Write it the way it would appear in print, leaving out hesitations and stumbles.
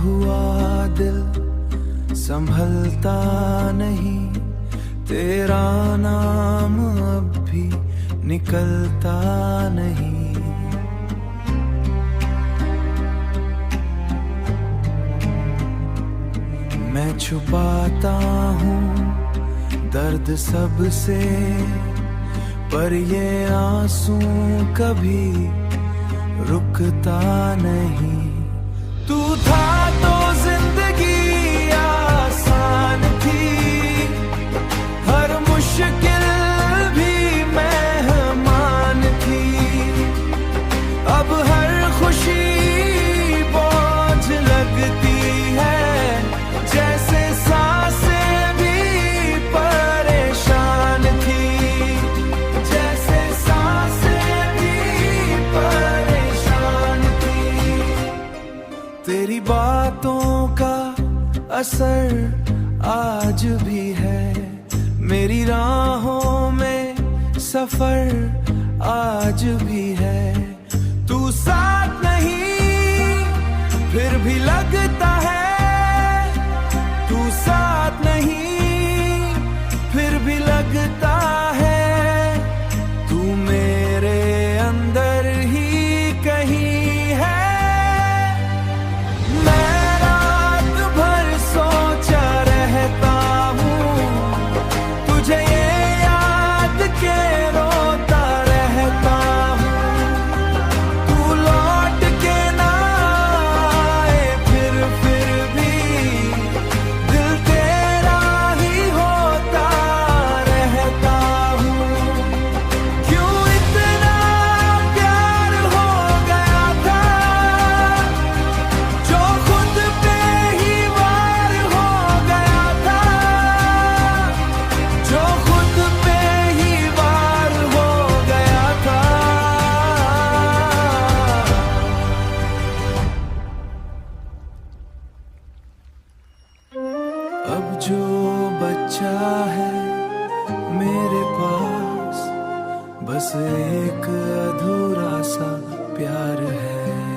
हुआ दिल संभलता नहीं, तेरा नाम अब भी निकलता नहीं। मैं छुपाता हूँ दर्द सबसे, पर ये आंसू कभी रुकता नहीं। तू था तो जिंदगी आसान थी, हर मुश्किल भी मेहमान थी। अब हर खुशी बोझ लगती है, जैसे सांसें भी परेशान थी, जैसे सांसें भी परेशान थी। तेरी बातों का असर आज भी है, मेरी राहों में सफर आज भी है। तू साथ नहीं फिर भी लगता है, तू साथ नहीं फिर भी लगता है। तू मेरे अंदर ही कहीं है। मैं रात भर सोचा रहता हूँ, तुझे ये याद के रोता रहता हूँ। तू लौट के ना आए फिर भी दिल तेरा ही होता रहता हूँ। क्यों इतना प्यार हो गया था, जो खुद पे ही वार हो गया था, जो खुद पे ही वार हो गया था। अब जो बच्चा है मेरे पास, बस एक अधूरा सा प्यार है।